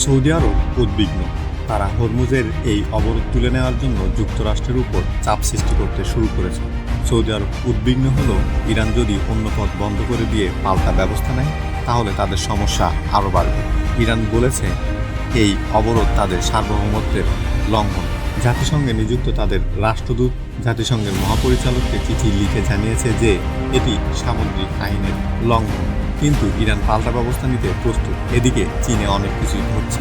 Saudi আরব উদ্বিগ্ন। তারা হরমুজের এই অবরোধ তুলে নেওয়ার জন্য যুক্তরাষ্ট্রের উপর চাপ সৃষ্টি করতে শুরু করেছে। সৌদি আরব উদ্বিগ্ন হলো ইরান যদি অন্য পথ বন্ধ করে দিয়ে পাল্টা ব্যবস্থা নেয় তাহলে তাদের সমস্যা আরও বাড়বে। ইরান বলেছে এই অবরোধ তাদের সার্বভৌমত্বের লঙ্ঘন। জাতিসংঘে নিযুক্ত তাদের রাষ্ট্রদূত জাতিসংঘের মহাপরিচালককে চিঠি লিখে জানিয়েছে যে এটি সামুদ্রিক আইনের লঙ্ঘন, কিন্তু ইরান পাল্টা ব্যবস্থা নিতে প্রস্তুত। এদিকে চীনে অনেক কিছুই হচ্ছে।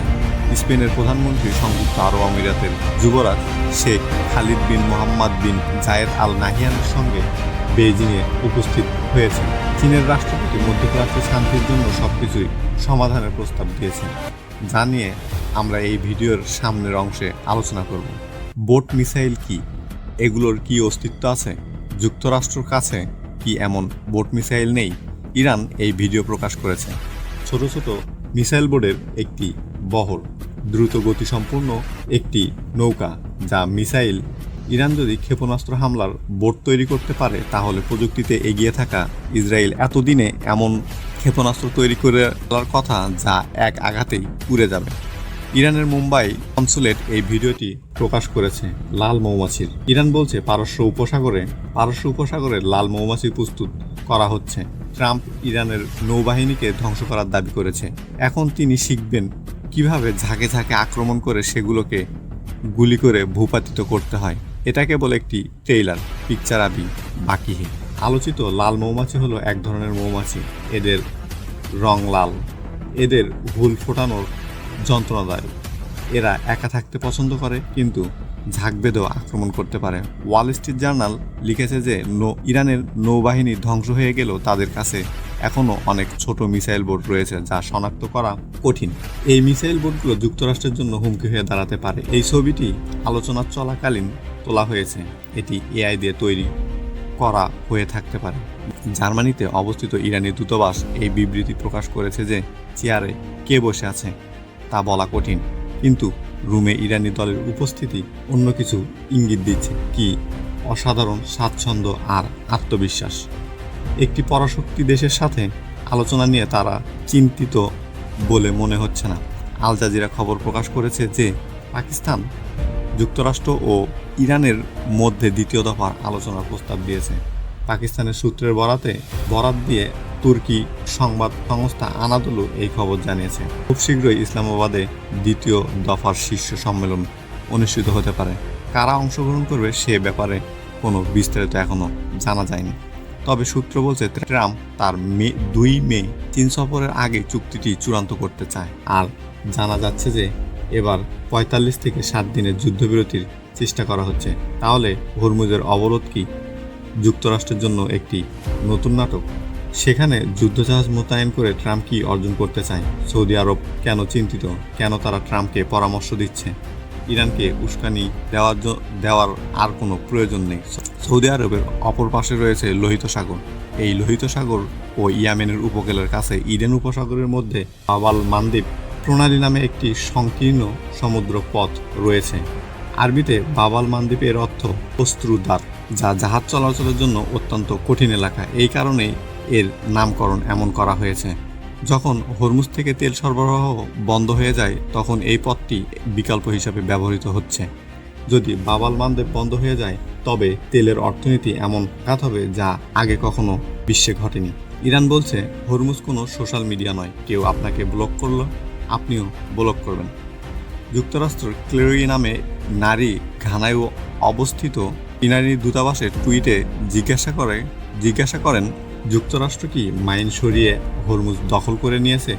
স্পেনের প্রধানমন্ত্রী সংযুক্ত আরব আমিরাতের যুবরাজ শেখ খালিদ বিন মোহাম্মদ বিন জায়েদ আল নাহিয়ানের সঙ্গে বেইজিংয়ে উপস্থিত হয়েছে। চীনের রাষ্ট্রপতি মধ্যপ্রাচ্যের শান্তির জন্য সবকিছুই সমাধানের প্রস্তাব দিয়েছেন, যা নিয়ে আমরা এই ভিডিওর সামনের অংশে আলোচনা করব। বোট মিসাইল কি? এগুলোর কি অস্তিত্ব আছে? যুক্তরাষ্ট্রের কাছে কি এমন বোট মিসাইল নেই? ইরান এই ভিডিও প্রকাশ করেছে। ছোট ছোট মিসাইল বোর্ডের একটি বহর, দ্রুত গতিসম্পন্ন একটি নৌকা যা মিসাইল। ইরান যদি ক্ষেপণাস্ত্র হামলার বোট তৈরি করতে পারে তাহলে প্রযুক্তিতে এগিয়ে থাকা ইসরায়েল এতদিনে এমন ক্ষেপণাস্ত্র তৈরি করে ফেলার কথা যা এক আঘাতেই উড়ে যাবে। ইরানের মুম্বাই কনসুলেট এই ভিডিওটি প্রকাশ করেছে লাল মৌমাছির। ইরান বলছে পারস্য উপসাগরে লাল মৌমাছি প্রস্তুত করা হচ্ছে। ট্রাম্প ইরানের নৌবাহিনীকে ধ্বংস করার দাবি করেছে। এখন তিনি শিখবেন কিভাবে ঝাঁকে ঝাঁকে আক্রমণ করে সেগুলোকে গুলি করে ভূপাতিত করতে হয়। এটা কেবল একটি ট্রেইলার, পিকচার আবি বাকি হে। আলোচিত লাল মৌমাছি হলো এক ধরনের মৌমাছি। এদের রং লাল। এদের হুল ফোটানোর যন্ত্রণাদায়ক। এরা একা থাকতে পছন্দ করে, কিন্তু ঝাঁক বেঁধেও আক্রমণ করতে পারে। ওয়াল স্ট্রিট জার্নাল লিখেছে যে ইরানের নৌবাহিনী ধ্বংস হয়ে গেলেও তাদের কাছে এখনও অনেক ছোট মিসাইল বোট রয়েছে যা শনাক্ত করা কঠিন। এই মিসাইল বোটগুলো যুক্তরাষ্ট্রের জন্য হুমকি হয়ে দাঁড়াতে পারে। এই ছবিটি আলোচনা চলাকালীন তোলা হয়েছে। এটি এআই দিয়ে তৈরি করা হয়ে থাকতে পারে। জার্মানিতে অবস্থিত ইরানি দূতাবাস এই বিবৃতি প্রকাশ করেছে যে চেয়ারে কে বসে আছে তা বলা কঠিন, কিন্তু রুমে ইরানি দলের উপস্থিতি অন্য কিছু ইঙ্গিত দিচ্ছে। কি অসাধারণ স্বাচ্ছন্দ্য আর আত্মবিশ্বাস! একটি পরাশক্তি দেশের সাথে আলোচনা নিয়ে তারা চিন্তিত বলে মনে হচ্ছে না। আল জাজিরা খবর প্রকাশ করেছে যে পাকিস্তান যুক্তরাষ্ট্র ও ইরানের মধ্যে দ্বিতীয় দফার আলোচনার প্রস্তাব দিয়েছে। পাকিস্তানের সূত্রের বরাত দিয়ে তুর্কি সংবাদ সংস্থা আনাদোলু এই খবর জানিয়েছে। খুব শীঘ্রই ইসলামাবাদে দ্বিতীয় দফার শীর্ষ সম্মেলন অনুষ্ঠিত হতে পারে। কারা অংশগ্রহণ করবে সে ব্যাপারে কোনো বিস্তারিত এখনও জানা যায়নি। তবে সূত্র বলছে ট্রাম্প তার 2 মে চীন সফরের আগে চুক্তিটি চূড়ান্ত করতে চায়। আর জানা যাচ্ছে যে এবার 45 থেকে 60 দিনের যুদ্ধবিরতির চেষ্টা করা হচ্ছে। তাহলে হরমুজের অবরোধ কি যুক্তরাষ্ট্রের জন্য একটি নতুন নাটক? সেখানে যুদ্ধজাহাজ মোতায়েন করে ট্রাম্প কি অর্জন করতে চায়? সৌদি আরব কেন চিন্তিত? কেন তারা ট্রাম্পকে পরামর্শ দিচ্ছে ইরানকে উস্কানি দেওয়ার আর কোনো প্রয়োজন নেই? সৌদি আরবের অপর পাশে রয়েছে লোহিত সাগর। এই লোহিত সাগর ও ইয়েমেনের উপকূলের কাছে ইডেন উপসাগরের মধ্যে বাব আল মানদিব প্রণালী নামে একটি সংকীর্ণ সমুদ্র পথ রয়েছে। আরবিতে বাব আল মানদিব এর অর্থ অশ্রুদ্বার, যা জাহাজ চলাচলের জন্য অত্যন্ত কঠিন এলাকা। এই কারণেই এর নামকরণ এমন করা হয়েছে। যখন হরমুজ থেকে তেল সরবরাহ বন্ধ হয়ে যায় তখন এই পথটি বিকল্প হিসাবে ব্যবহৃত হচ্ছে। যদি বাব আল মানদিব বন্ধ হয়ে যায় তবে তেলের অর্থনীতি এমন আঘাত হবে যা আগে কখনো বিশ্বে ঘটেনি। ইরান বলছে হরমুজ কোনো সোশ্যাল মিডিয়া নয়। কেউ আপনাকে ব্লক করলো, আপনিও ব্লক করবেন। যুক্তরাষ্ট্রের ক্লেরি নামে নারী ঘানায় অবস্থিত ইরানি দূতাবাসের টুইটে জিজ্ঞাসা করেন যুক্তরাষ্ট্র কি মাইন সরিয়ে হরমুজ দখল করে নিয়েছে?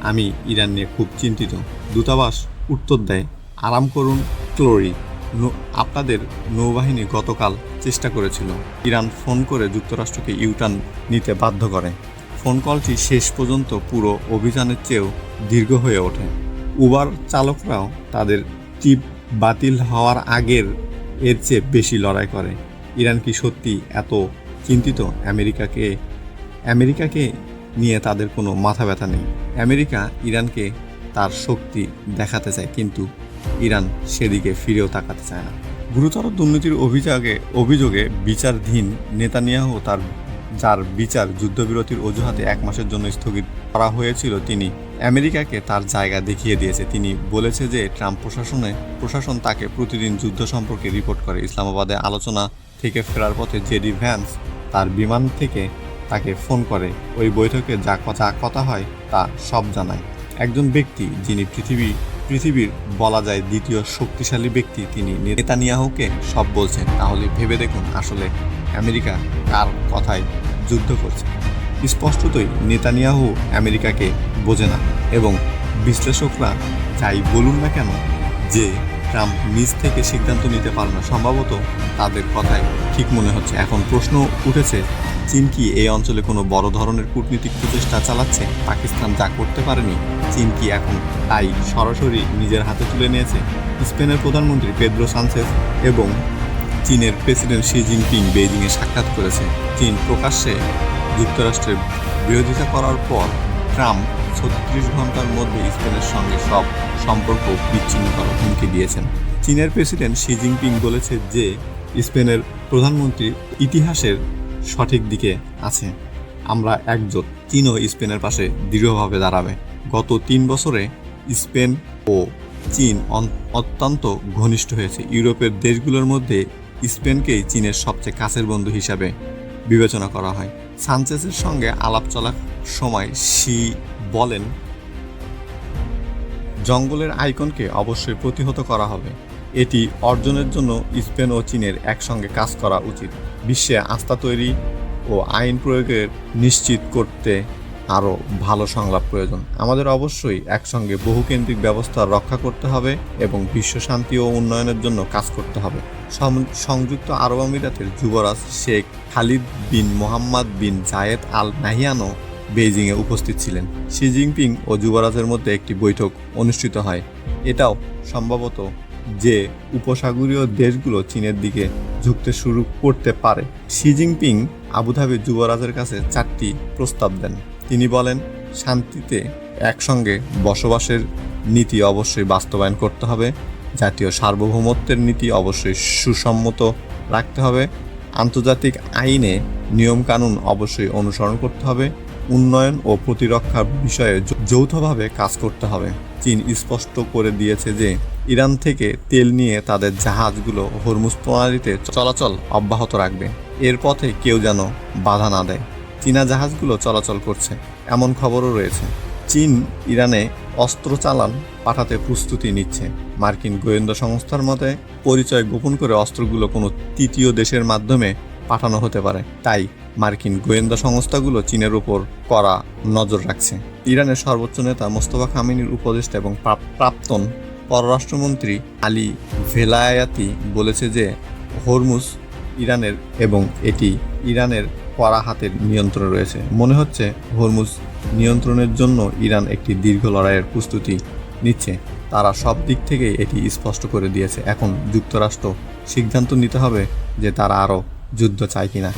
আমি ইরান নিয়ে খুব চিন্তিত। দূতাবাস উত্তর দেয়, আরাম করুন ক্লোরি, আপনাদের নৌবাহিনী গতকাল চেষ্টা করেছিল। ইরান ফোন করে যুক্তরাষ্ট্রকে ইউটার্ন নিতে বাধ্য করে। ফোন কলটি শেষ পর্যন্ত পুরো অভিযানের চেয়েও দীর্ঘ হয়ে ওঠে। উবার চালকরাও তাদের ট্রিপ বাতিল হওয়ার আগের এর চেয়ে বেশি লড়াই করে। ইরান কি সত্যি এত চিন্তিত? আমেরিকাকে নিয়ে তাদের কোনো মাথা ব্যথা নেই। আমেরিকা ইরানকে তার শক্তি দেখাতে চায়, কিন্তু ইরান সেদিকে ফিরেও তাকাতে চায় না। গুরুতর দুর্নীতির অভিযোগে বিচারাধীন নেতানিয়াহু যার বিচার যুদ্ধবিরতির অজুহাতে 1 মাসের জন্য স্থগিত করা হয়েছিল, তিনি আমেরিকাকে তার জায়গা দেখিয়ে দিয়েছে। তিনি বলেছে যে ট্রাম্প প্রশাসন তাকে প্রতিদিন যুদ্ধ সম্পর্কে রিপোর্ট করে। ইসলামাবাদে আলোচনা থেকে ফেরার পথে জেডি ভ্যান্স তার বিমান থেকে তাকে ফোন করে। ওই বৈঠকে যা কথা হয় তা সব জানায়। একজন ব্যক্তি যিনি পৃথিবীর বলা যায় দ্বিতীয় শক্তিশালী ব্যক্তি, তিনি নেতানিয়াহুকে সব বলছেন। তাহলে ভেবে দেখুন আসলে আমেরিকা কার কথায় যুদ্ধ করছে। স্পষ্টতই নেতানিয়াহু আমেরিকাকে বোঝে না, এবং বিশ্লেষকরা যাই বলুন না কেন যে ট্রাম্প নিজ থেকে সিদ্ধান্ত নিতে পারে না, সম্ভবত তাদের কথাই ঠিক মনে হচ্ছে। এখন প্রশ্ন উঠেছে, চীন কি এই অঞ্চলে কোনো বড় ধরনের কূটনীতিক প্রচেষ্টা চালাচ্ছে? পাকিস্তান যা করতে পারেনি, চীন কি এখন তাই সরাসরি নিজের হাতে তুলে নিয়েছে? স্পেনের প্রধানমন্ত্রী পেদ্রো সানচেজ এবং চীনের প্রেসিডেন্ট শি জিনপিং বেইজিংয়ে সাক্ষাৎ করেছে। চীন প্রকাশ্যে যুক্তরাষ্ট্রের বিরোধিতা করার পর ট্রাম্প 36 ঘন্টার মধ্যে স্পেনের সঙ্গে সব সম্পর্ক বিচ্ছিন্ন করার হুমকি দিয়েছেন। চীনের প্রেসিডেন্ট শি জিনপিং বলেছে যে স্পেনের প্রধানমন্ত্রী ইতিহাসের সঠিক দিকে আছে, আমরা একজোট। চীনও স্পেনের পাশে দৃঢ়ভাবে দাঁড়াবে। গত 3 বছরে স্পেন ও চীন অত্যন্ত ঘনিষ্ঠ হয়েছে। ইউরোপের দেশগুলোর মধ্যে স্পেনকেই চীনের সবচেয়ে কাছের বন্ধু হিসাবে বিবেচনা করা হয়। সানচেজের সঙ্গে আলাপ চলার সময় শি বলেন, জঙ্গলের আইকনকে অবশ্যই প্রতিহত করা হবে। এটি অর্জনের জন্য স্পেন ও চীনের একসঙ্গে কাজ করা উচিত। বিশ্বে আস্থা তৈরি ও আইন প্রয়োগের নিশ্চিত করতে আরও ভালো সংলাপ প্রয়োজন। আমাদের অবশ্যই একসঙ্গে বহুকেন্দ্রিক ব্যবস্থা রক্ষা করতে হবে এবং বিশ্ব শান্তি ও উন্নয়নের জন্য কাজ করতে হবে। সংযুক্ত আরব আমিরাতের যুবরাজ শেখ খালিদ বিন মোহাম্মদ বিন জায়েদ আল নাহিয়ানও বেইজিংয়ে উপস্থিত ছিলেন। শি জিনপিং ও যুবরাজের মধ্যে একটি বৈঠক অনুষ্ঠিত হয়। এটাও সম্ভবত যে উপসাগরীয় দেশগুলো চীনের দিকে ঝুঁকতে শুরু করতে পারে। শি জিনপিং আবুধাবির যুবরাজের কাছে 4টি প্রস্তাব দেন। তিনি বলেন, শান্তিতে একসঙ্গে বসবাসের নীতি অবশ্যই বাস্তবায়ন করতে হবে, জাতীয় সার্বভৌমত্বের নীতি অবশ্যই সুসম্মত রাখতে হবে, আন্তর্জাতিক আইনে নিয়মকানুন অবশ্যই অনুসরণ করতে হবে, উন্নয়ন ও প্রতিরক্ষার বিষয়ে যৌথভাবে কাজ করতে হবে। চীন স্পষ্ট করে দিয়েছে যে ইরান থেকে তেল নিয়ে তাদের জাহাজগুলো হরমুজ প্রণালীতে চলাচল অব্যাহত রাখবে। এর পথে কেউ যেন বাধা না দেয়। চীনা জাহাজগুলো চলাচল করছে এমন খবরও রয়েছে। চীন ইরানে অস্ত্র চালান পাঠাতে প্রস্তুতি নিচ্ছে। মার্কিন গোয়েন্দা সংস্থার মতে পরিচয় গোপন করে অস্ত্রগুলো কোনো তৃতীয় দেশের মাধ্যমে পাঠানো হতে পারে। তাই মার্কিন গোয়েন্দা সংস্থাগুলো চীনের উপর কড়া নজর রাখছে। ইরানের সর্বোচ্চ নেতা মোস্তফা খামেনির উপদেষ্টা এবং প্রাক্তন পররাষ্ট্রমন্ত্রী আলী ভেলায়াতি বলেছে যে হরমুজ ইরানের এবং এটি ইরানের কড়া হাতের নিয়ন্ত্রণে রয়েছে। মনে হচ্ছে হরমুজ নিয়ন্ত্রণের জন্য ইরান একটি দীর্ঘ লড়াইয়ের প্রস্তুতি নিচ্ছে। তারা সব দিক থেকেই এটি স্পষ্ট করে দিয়েছে। এখন যুক্তরাষ্ট্র সিদ্ধান্ত নিতে হবে যে তারা আরও যুদ্ধ চায় কিনা।